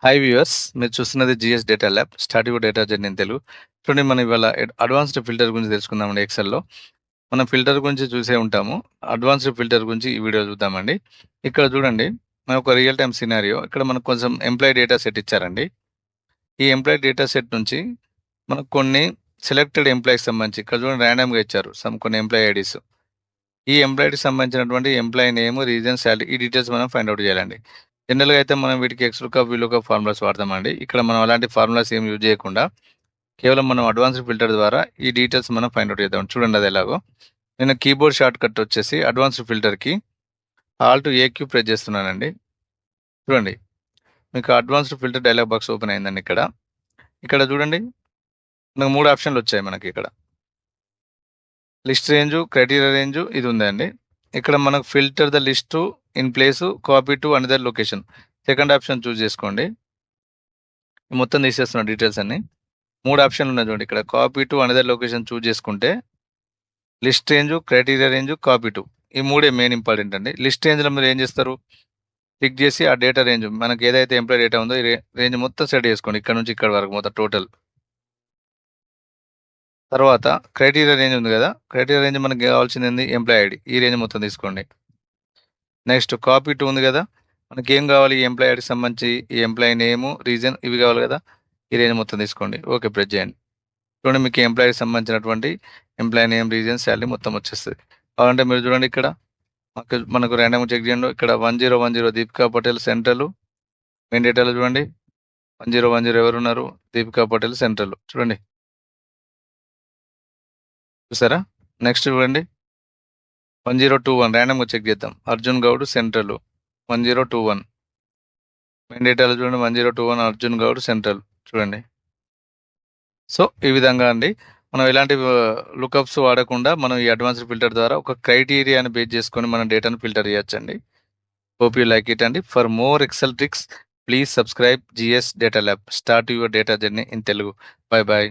Hi viewers, మీరు చూస్తున్నది GS data lab. Start your data journey in Telugu. చూడండి, మనం ఇవాళ అడ్వాన్స్డ్ ఫిల్టర్ గురించి తెలుసుకుందామండి. ఎక్సెల్‌లో మనం ఫిల్టర్ గురించి చూసే ఉంటాము. అడ్వాన్స్డ్ ఫిల్టర్ గురించి ఈ వీడియో చూద్దామండి. ఇక్కడ చూడండి, మన ఒక రియల్ టైమ్ సినారియో. ఇక్కడ మనకు కొంచెం ఎంప్లాయీ డేటా సెట్ ఇచ్చారండి. ఈ ఎంప్లాయీ డేటా సెట్ నుంచి మనకు కొన్ని సెలెక్టెడ్ ఎంప్లాయీకి సంబంధించి ఇక్కడ చూడండి ర్యాండమ్‌గా ఇచ్చారు కొన్ని ఎంప్లాయీ ఐడీస్. ఈ ఎంప్లాయీకి సంబంధించినటువంటి ఎంప్లాయీ నేమ్, రీజన్, సాలరీ ఈ డీటెయిల్స్ మనం ఫైండ్ ఔట్ చేయాలండి. జనరల్‌గా అయితే మనం వీటికి ఎక్స్‌లుకప్, వీలుకప్ ఫార్ములాస్ వాడతామండి. ఇక్కడ మనం అలాంటి ఫార్ములాస్ ఏమి యూజ్ చేయకుండా కేవలం మనం అడ్వాన్స్డ్ ఫిల్టర్ ద్వారా ఈ డీటెయిల్స్ మనం ఫైండ్ ఔట్ చేద్దాం. చూడండి అది ఎలాగో. నేను కీబోర్డ్ షార్ట్ కట్ వచ్చేసి అడ్వాన్స్డ్ ఫిల్టర్‌కి ఆల్ట్ ఏక్యూ ప్రెస్ చేస్తున్నానండి. చూడండి, మీకు advanced filter dialogue box open అయిందండి ఇక్కడ. ఇక్కడ చూడండి, మనకు 3 ఆప్షన్‌లు వచ్చాయి మనకి ఇక్కడ. లిస్ట్ రేంజు, క్రైటీరియా రేంజు ఇది ఉందండి. ఇక్కడ మనకు filter the list in place, copy to another location. Second option choose చేసుకోండి. మొత్తం తీసేస్తున్న డీటెయిల్స్ అన్ని. 3 ఆప్షన్లు ఉన్నాయి చూడండి ఇక్కడ. Copy to another location choose చేసుకుంటే list range, criteria range, copy to ఈ 3 మెయిన్ ఇంపార్టెంట్ అండి. లిస్ట్ రేంజ్‌లో మీరు ఏం చేస్తారు? క్లిక్ చేసి ఆ డేటా రేంజ్ మనకి ఏదైతే ఎంప్లాయీ డేటా ఉందో ఈ రేంజ్ మొత్తం సెట్ చేసుకోండి. ఇక్కడ నుంచి ఇక్కడ వరకు మొత్తం టోటల్. తర్వాత క్రైటీరియా రేంజ్ ఉంది కదా, క్రైటీరియా రేంజ్ మనకి కావాల్సింది ఏంది? Employee ID. ఈ రేంజ్ మొత్తం తీసుకోండి. నెక్స్ట్ కాపీ టు ఉంది కదా, మనకి ఏం కావాలి? ఈ ఎంప్లాయీ ఐడికి సంబంధించి ఈ ఎంప్లాయీ నేము, రీజన్ ఇవి కావాలి కదా, ఈ రేంజ్ మొత్తం తీసుకోండి. ఓకే ప్రెస్ చేయండి. చూడండి, మీకు ఎంప్లాయీకి సంబంధించినటువంటి ఎంప్లాయీ నేమ్, రీజన్, శాలరీ మొత్తం వచ్చేస్తుంది. కావాలంటే మీరు చూడండి ఇక్కడ మనకు ర్యాండమ్‌గా చెక్ చేయండి. ఇక్కడ 1010 దీపికా పటేల్ సెంట్రల్. మెయిన్ డేటాలో చూడండి 1010 ఎవరున్నారు? దీపికా పటేల్ సెంట్రల్. చూడండి, చూసారా? నెక్స్ట్ చూడండి 1021 ర్యాండమ్‌గా చెక్ చేద్దాం. అర్జున్ గౌడ్ సెంట్రల్ 1021. మెయిన్ డేటాలో చూడండి 1021 అర్జున్ గౌడ్ సెంట్రల్. చూడండి. సో ఈ విధంగా అండి మనం ఎలాంటి లుకప్స్ వాడకుండా మనం ఈ అడ్వాన్స్డ్ ఫిల్టర్ ద్వారా ఒక క్రైటీరియాని బేస్ చేసుకొని మనం డేటాను ఫిల్టర్ చేయొచ్చండి. హోప్ యూ లైక్ ఇట్ అండి. For more Excel tricks please subscribe GS data lab. Start your data journey in Telugu. Bye by.